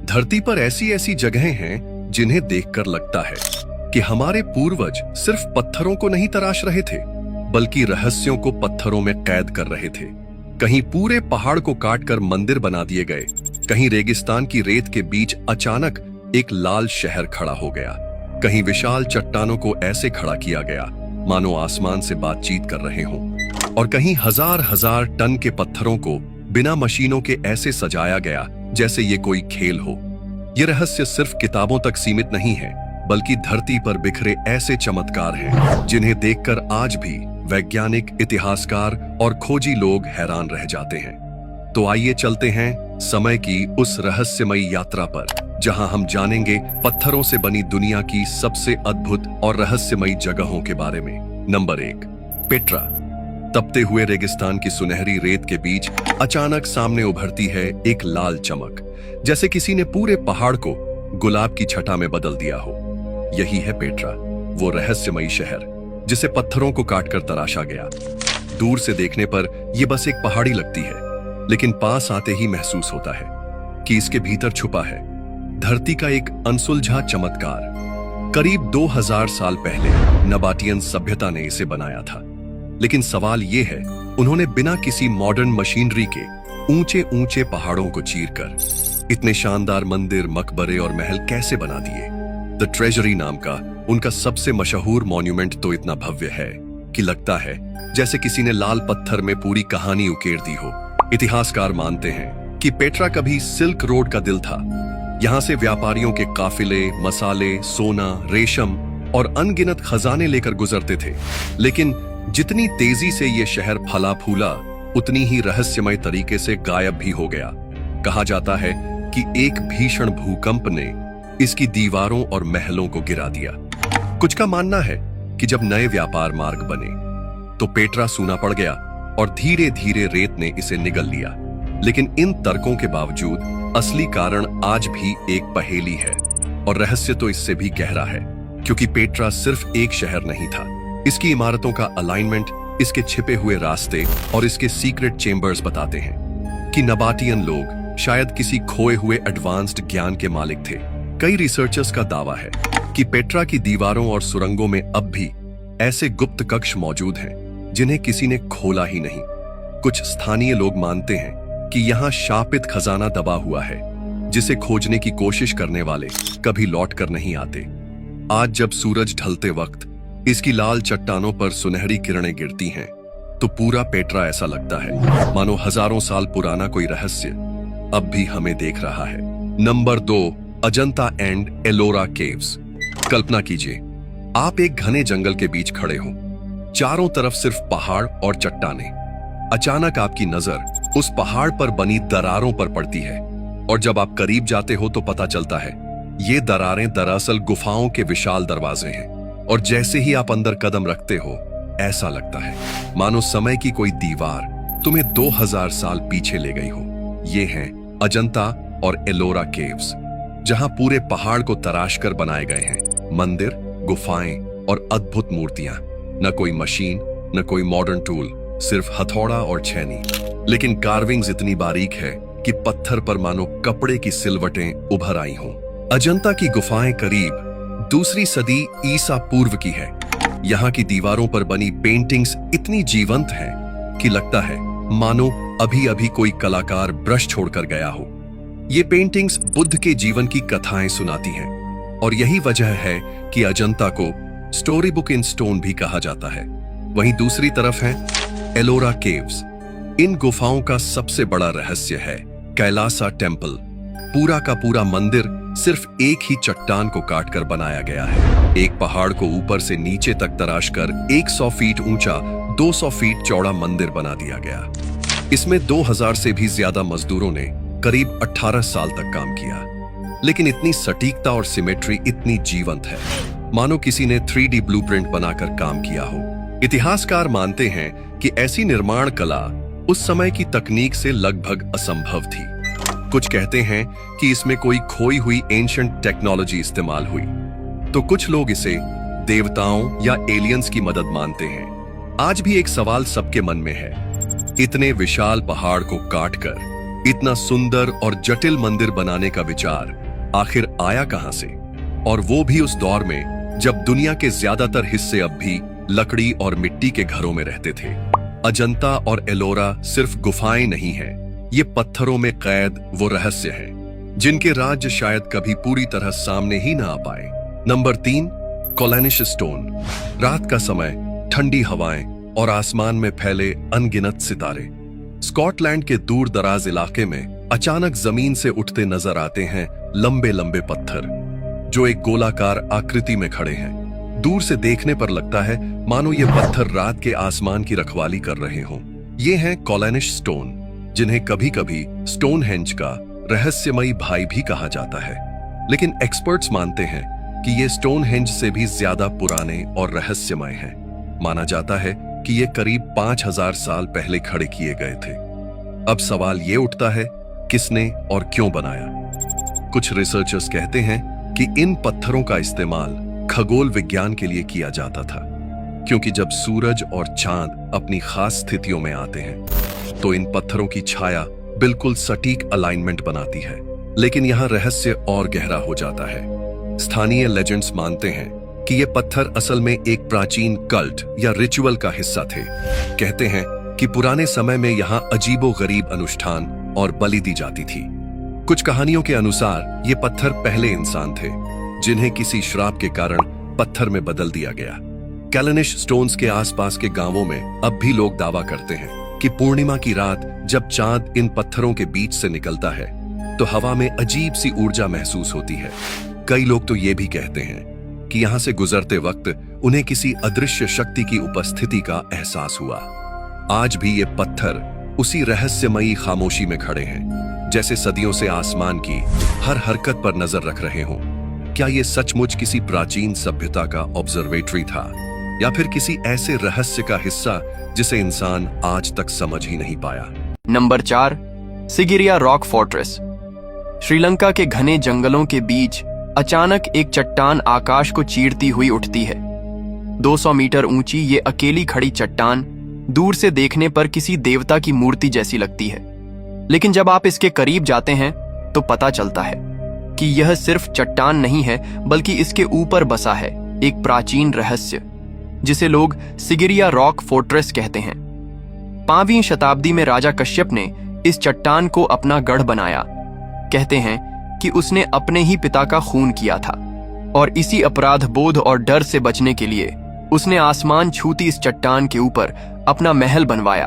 धरती पर ऐसी ऐसी जगहें हैं जिन्हें देखकर लगता है कि हमारे पूर्वज सिर्फ पत्थरों को नहीं तराश रहे थे, बल्कि रहस्यों को पत्थरों में कैद कर रहे थे। कहीं पूरे पहाड़ को काटकर मंदिर बना दिए गए, कहीं रेगिस्तान की रेत के बीच अचानक एक लाल शहर खड़ा हो गया, कहीं विशाल चट्टानों को ऐसे खड़ा किया गया मानो आसमान से बातचीत कर रहे हों, और कहीं हजार हजार टन के पत्थरों को बिना मशीनों के ऐसे सजाया गया जैसे ये कोई खेल हो। ये रहस्य सिर्फ किताबों तक सीमित नहीं है, बल्कि धरती पर बिखरे ऐसे चमत्कार हैं जिन्हें देखकर आज भी वैज्ञानिक, इतिहासकार और खोजी लोग हैरान रह जाते हैं। तो आइए चलते हैं समय की उस रहस्यमयी यात्रा पर, जहां हम जानेंगे पत्थरों से बनी दुनिया की सबसे अद्भुत और रहस्यमयी जगहों के बारे में। Number 1, Petra. तपते हुए रेगिस्तान की सुनहरी रेत के बीच अचानक सामने उभरती है एक लाल चमक, जैसे किसी ने पूरे पहाड़ को गुलाब की छटा में बदल दिया हो। यही है पेट्रा, वो रहस्यमयी शहर जिसे पत्थरों को काटकर तराशा गया। दूर से देखने पर यह बस एक पहाड़ी लगती है, लेकिन पास आते ही महसूस होता है कि इसके भीतर छुपा है धरती का एक अनसुलझा चमत्कार। करीब 2000 साल पहले नबाटियन सभ्यता ने इसे बनाया था, लेकिन सवाल यह है, उन्होंने बिना किसी मॉडर्न मशीनरी के ऊंचे ऊंचे पहाड़ों को चीरकर इतने शानदार मंदिर, मकबरे और महल कैसे बना दिए। द ट्रेजरी नाम का उनका सबसे मशहूर मॉन्यूमेंट तो इतना भव्य है कि लगता है जैसे किसी ने लाल पत्थर में पूरी कहानी उकेर दी हो। इतिहासकार मानते हैं कि पेट्रा कभी सिल्क रोड का दिल था। यहां से व्यापारियों के काफिले मसाले, सोना, रेशम और अनगिनत खजाने लेकर गुजरते थे। लेकिन जितनी तेजी से यह शहर फला फूला, उतनी ही रहस्यमय तरीके से गायब भी हो गया। कहा जाता है कि एक भीषण भूकंप ने इसकी दीवारों और महलों को गिरा दिया। कुछ का मानना है कि जब नए व्यापार मार्ग बने तो पेट्रा सूना पड़ गया और धीरे धीरे रेत ने इसे निगल लिया। लेकिन इन तर्कों के बावजूद असली कारण आज भी एक पहेली है, और रहस्य तो इससे भी गहरा है, क्योंकि पेट्रा सिर्फ एक शहर नहीं था। इसकी इमारतों का अलाइनमेंट, इसके छिपे हुए रास्ते और इसके सीक्रेट चेंबर्स बताते हैं कि नबाटियन लोग शायद किसी खोए हुए एडवांस्ड ज्ञान के मालिक थे। कई रिसर्चर्स का दावा है कि पेट्रा की दीवारों और सुरंगों में अब भी ऐसे गुप्त कक्ष मौजूद हैं जिन्हें किसी ने खोला ही नहीं। कुछ स्थानीय लोग मानते हैं कि यहाँ शापित खजाना दबा हुआ है, जिसे खोजने की कोशिश करने वाले कभी लौट कर नहीं आते। आज जब सूरज ढलते वक्त इसकी लाल चट्टानों पर सुनहरी किरणें गिरती हैं, तो पूरा पेट्रा ऐसा लगता है मानो हजारों साल पुराना कोई रहस्य अब भी हमें देख रहा है। Number 2, Ajanta and Ellora caves. कल्पना कीजिए, आप एक घने जंगल के बीच खड़े हो, चारों तरफ सिर्फ पहाड़ और चट्टानें। अचानक आपकी नजर उस पहाड़ पर बनी दरारों पर पड़ती है, और जब आप करीब जाते हो तो पता चलता है ये दरारें दरअसल गुफाओं के विशाल दरवाजे हैं। और जैसे ही आप अंदर कदम रखते हो, ऐसा लगता है मानो समय की कोई दीवार तुम्हें 2000 साल पीछे ले गई हो। ये हैं अजंता और एलोरा केव्स, जहां पूरे पहाड़ को तराश कर बनाए गए हैं मंदिर, गुफाएं और अद्भुत मूर्तियां। न कोई मशीन, न कोई मॉडर्न टूल, सिर्फ हथौड़ा और छेनी। लेकिन कार्विंग्स इतनी बारीक है कि पत्थर पर मानो कपड़े की सिलवटें उभर आई हों। अजंता की गुफाएं करीब 2वीं सदी ईसा पूर्व की है। यहाँ की दीवारों पर बनी पेंटिंग्स इतनी जीवंत हैं कि लगता है मानो अभी अभी कोई कलाकार ब्रश छोड़कर गया हो। ये पेंटिंग्स बुद्ध के जीवन की कथाएं सुनाती हैं, और यही वजह है कि अजंता को स्टोरी बुक इन स्टोन भी कहा जाता है। वहीं दूसरी तरफ है एलोरा केव्स। इन गुफाओं का सबसे बड़ा रहस्य है कैलासा टेम्पल। पूरा का पूरा मंदिर सिर्फ एक ही चट्टान को काटकर बनाया गया है। एक पहाड़ को ऊपर से नीचे तक तराशकर 100 फीट ऊंचा, 200 फीट चौड़ा मंदिर बना दिया गया। इसमें 2000 से भी ज्यादा मजदूरों ने करीब 18 साल तक काम किया। लेकिन इतनी सटीकता और सिमेट्री इतनी जीवंत है मानो किसी ने 3D ब्लूप्रिंट बनाकर काम किया हो। इतिहासकार मानते हैं कि ऐसी निर्माण कला उस समय की तकनीक से लगभग असंभव थी। कुछ कहते हैं कि इसमें कोई खोई हुई एंशिएंट टेक्नोलॉजी इस्तेमाल हुई, तो कुछ लोग इसे देवताओं या एलियंस की मदद मानते हैं। आज भी एक सवाल सबके मन में है, इतने विशाल पहाड़ को काटकर इतना सुंदर और जटिल मंदिर बनाने का विचार आखिर आया कहां से, और वो भी उस दौर में जब दुनिया के ज्यादातर हिस्से अब भी लकड़ी और मिट्टी के घरों में रहते थे। अजंता और एलोरा सिर्फ गुफाएं नहीं हैं, ये पत्थरों में कैद वो रहस्य हैं जिनके राज्य शायद कभी पूरी तरह सामने ही ना आ पाए। Number 3, Callanish stone. रात का समय, ठंडी हवाएं और आसमान में फैले अनगिनत सितारे। स्कॉटलैंड के दूर दराज इलाके में अचानक जमीन से उठते नजर आते हैं लंबे लंबे पत्थर जो एक गोलाकार आकृति में खड़े हैं। दूर से देखने पर लगता है मानो ये पत्थर रात के आसमान की रखवाली कर रहे हों। ये हैं कोलैनिश स्टोन, जिन्हें कभी कभी स्टोनहेंज का रहस्यमयी भाई भी कहा जाता है। लेकिन एक्सपर्ट्स मानते हैं कि ये स्टोनहेंज से भी ज्यादा पुराने और रहस्यमय हैं। माना जाता है कि ये करीब 5000 साल पहले खड़े किए गए थे। अब सवाल ये उठता है, किसने और क्यों बनाया? कुछ रिसर्चर्स कहते हैं कि इन पत्थरों का इस्तेमाल खगोल विज्ञान के लिए किया जाता था, क्योंकि जब सूरज और चांद अपनी खास स्थितियों में आते हैं तो इन पत्थरों की छाया बिल्कुल सटीक अलाइनमेंट बनाती है। लेकिन यहां रहस्य और गहरा हो जाता है। स्थानीय लेजेंड्स मानते हैं कि ये पत्थर असल में एक प्राचीन कल्ट या रिचुअल का हिस्सा थे। कहते हैं कि पुराने समय में यहाँ अजीबोगरीब अनुष्ठान और बलि दी जाती थी। कुछ कहानियों के अनुसार ये पत्थर पहले इंसान थे जिन्हें किसी श्राप के कारण पत्थर में बदल दिया गया। कोलैनिश स्टोन्स के आसपास के गांवों में अब भी लोग दावा करते हैं कि पूर्णिमा की रात जब चांद इन पत्थरों के बीच से निकलता है तो हवा में अजीब सी ऊर्जा महसूस होती है। कई लोग तो ये भी कहते हैं कि यहां से गुजरते वक्त उन्हें किसी अदृश्य शक्ति की उपस्थिति का एहसास हुआ। आज भी ये पत्थर उसी रहस्यमयी खामोशी में खड़े हैं, जैसे सदियों से आसमान की हर हरकत पर नजर रख रहे हों। क्या ये सचमुच किसी प्राचीन सभ्यता का ऑब्जर्वेटरी था, या फिर किसी ऐसे रहस्य का हिस्सा जिसे इंसान आज तक समझ ही नहीं पाया? Number 4, Sigiriya rock fortress. Sri Lanka के घने जंगलों के बीच अचानक एक चट्टान आकाश को चीरती हुई उठती है। 200 मीटर ऊंची ये अकेली खड़ी चट्टान दूर से देखने पर किसी देवता की मूर्ति जैसी लगती है, लेकिन जब आप इसके करीब जाते हैं तो पता चलता है कि यह सिर्फ चट्टान नहीं है, बल्कि इसके ऊपर बसा है एक प्राचीन रहस्य जिसे लोग सिगिरिया रॉक फोर्ट्रेस कहते हैं। 5वीं शताब्दी में राजा कश्यप ने इस चट्टान को अपना गढ़ बनाया। कहते हैं कि उसने अपने ही पिता का खून किया था, और इसी अपराध बोध और डर से बचने के लिए उसने आसमान छूती इस चट्टान के ऊपर अपना महल बनवाया।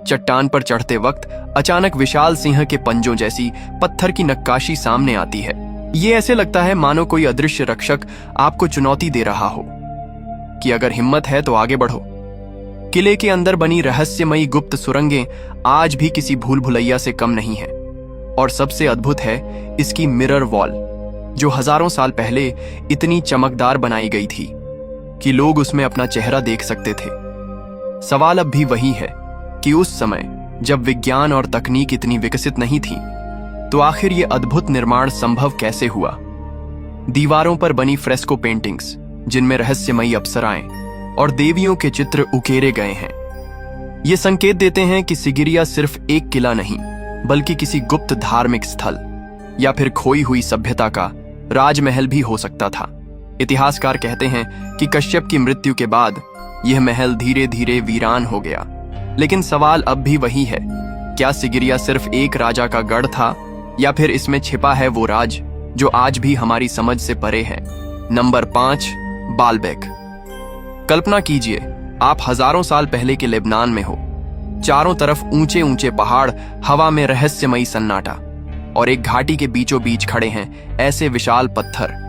चट्टान पर चढ़ते वक्त अचानक विशाल सिंह के पंजों जैसी पत्थर की नक्काशी सामने आती है। ये ऐसे लगता है मानो कोई अदृश्य रक्षक आपको चुनौती दे रहा हो कि अगर हिम्मत है तो आगे बढ़ो। किले के अंदर बनी रहस्यमयी गुप्त सुरंगें आज भी किसी भूल भुलैया से कम नहीं है। और सबसे अद्भुत है इसकी मिरर वॉल, जो हजारों साल पहले इतनी चमकदार बनाई गई थी कि लोग उसमें अपना चेहरा देख सकते थे। सवाल अब भी वही है कि उस समय जब विज्ञान और तकनीक इतनी विकसित नहीं थी, तो आखिर ये अद्भुत निर्माण संभव कैसे हुआ? दीवारों पर बनी फ्रेस्को पेंटिंग्स, जिनमें रहस्यमयी अप्सराएं और देवियों के चित्र उकेरे गए हैं, ये संकेत देते हैं कि सिगिरिया सिर्फ एक किला नहीं, बल्कि किसी गुप्त धार्मिक स्थल या फिर खोई हुई सभ्यता का राजमहल भी हो सकता था। इतिहासकार कहते हैं कि कश्यप की मृत्यु के बाद यह महल धीरे धीरे वीरान हो गया। लेकिन सवाल अब भी वही है, क्या सिगिरिया सिर्फ एक राजा का गढ़ था, या फिर इसमें छिपा है वो राज जो आज भी हमारी समझ से परे है? Number 5, Baalbek. कल्पना कीजिए, आप हजारों साल पहले के लेबनान में हो। चारों तरफ ऊंचे ऊंचे पहाड़, हवा में रहस्यमयी सन्नाटा, और एक घाटी के बीचों बीच खड़े हैं ऐसे विशाल पत्थर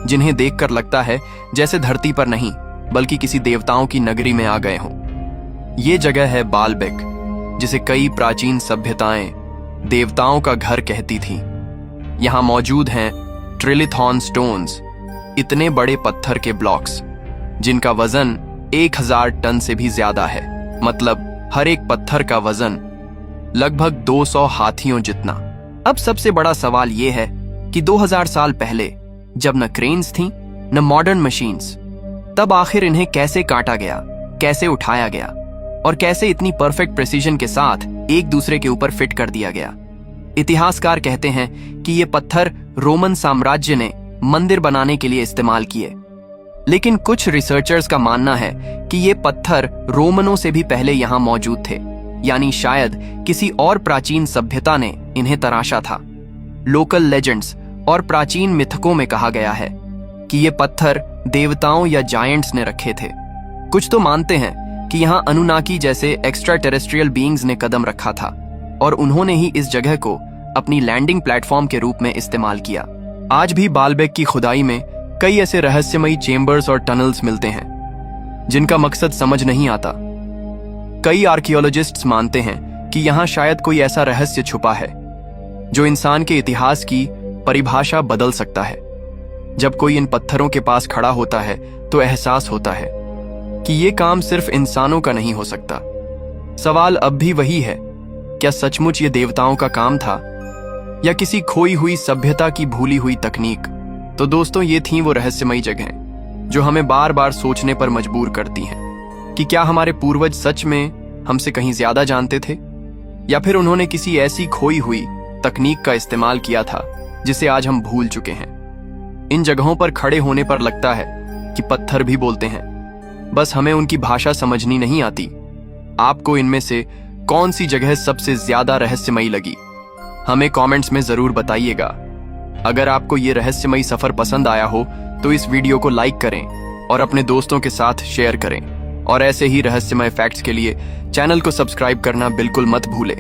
जिन्हें देखकर लगता है जैसे धरती पर नहीं बल्कि किसी देवताओं की नगरी में आ गए हों। ये जगह है बालबेक, जिसे कई प्राचीन सभ्यताएं देवताओं का घर कहती थीं। यहां मौजूद हैं ट्रिलिथॉन स्टोन्स, इतने बड़े पत्थर के ब्लॉक्स जिनका वजन 1000 टन से भी ज्यादा है। मतलब हर एक पत्थर का वजन लगभग 200 हाथियों जितना। अब सबसे बड़ा सवाल यह है कि 2000 साल पहले जब न क्रेन्स थीं न मॉडर्न मशीन्स, तब आखिर इन्हें कैसे काटा गया, कैसे उठाया गया, और कैसे इतनी परफेक्ट प्रेसिजन के साथ एक दूसरे के ऊपर फिट कर दिया गया। इतिहासकार कहते हैं कि ये पत्थर रोमन साम्राज्य ने मंदिर बनाने के लिए इस्तेमाल किए, लेकिन कुछ रिसर्चर्स का मानना है कि ये पत्थर रोमनों से भी पहले यहां मौजूद थे, यानी शायद किसी और प्राचीन सभ्यता ने इन्हें तराशा था। लोकल लेजेंड्स और प्राचीन मिथकों में कहा गया है कि ये पत्थर देवताओं या जायंट्स ने रखे थे। कुछ तो मानते हैं कि यहाँ अनुनाकी जैसे एक्स्ट्रा टेरेस्ट्रियल बीइंग्स ने कदम रखा था और उन्होंने ही इस जगह को अपनी लैंडिंग प्लेटफॉर्म के रूप में इस्तेमाल किया। आज भी बालबेक की खुदाई में कई ऐसे रहस्यमयी चेम्बर्स और टनल्स मिलते हैं जिनका मकसद समझ नहीं आता। कई आर्कियोलॉजिस्ट्स मानते हैं कि यहाँ शायद कोई ऐसा रहस्य छुपा है जो इंसान के इतिहास की परिभाषा बदल सकता है। जब कोई इन पत्थरों के पास खड़ा होता है तो एहसास होता है कि ये काम सिर्फ इंसानों का नहीं हो सकता। सवाल अब भी वही है, क्या सचमुच ये देवताओं का काम था या किसी खोई हुई सभ्यता की भूली हुई तकनीक? तो दोस्तों, ये थी वो रहस्यमयी जगहें जो हमें बार बार सोचने पर मजबूर करती हैं कि क्या हमारे पूर्वज सच में हमसे कहीं ज्यादा जानते थे, या फिर उन्होंने किसी ऐसी खोई हुई तकनीक का इस्तेमाल किया था जिसे आज हम भूल चुके हैं। इन जगहों पर खड़े होने पर लगता है कि पत्थर भी बोलते हैं, बस हमें उनकी भाषा समझनी नहीं आती। आपको इनमें से कौन सी जगह सबसे ज्यादा रहस्यमयी लगी, हमें कमेंट्स में जरूर बताइएगा। अगर आपको ये रहस्यमयी सफर पसंद आया हो तो इस वीडियो को लाइक करें और अपने दोस्तों के साथ शेयर करें, और ऐसे ही रहस्यमय फैक्ट्स के लिए चैनल को सब्सक्राइब करना बिल्कुल मत भूलें।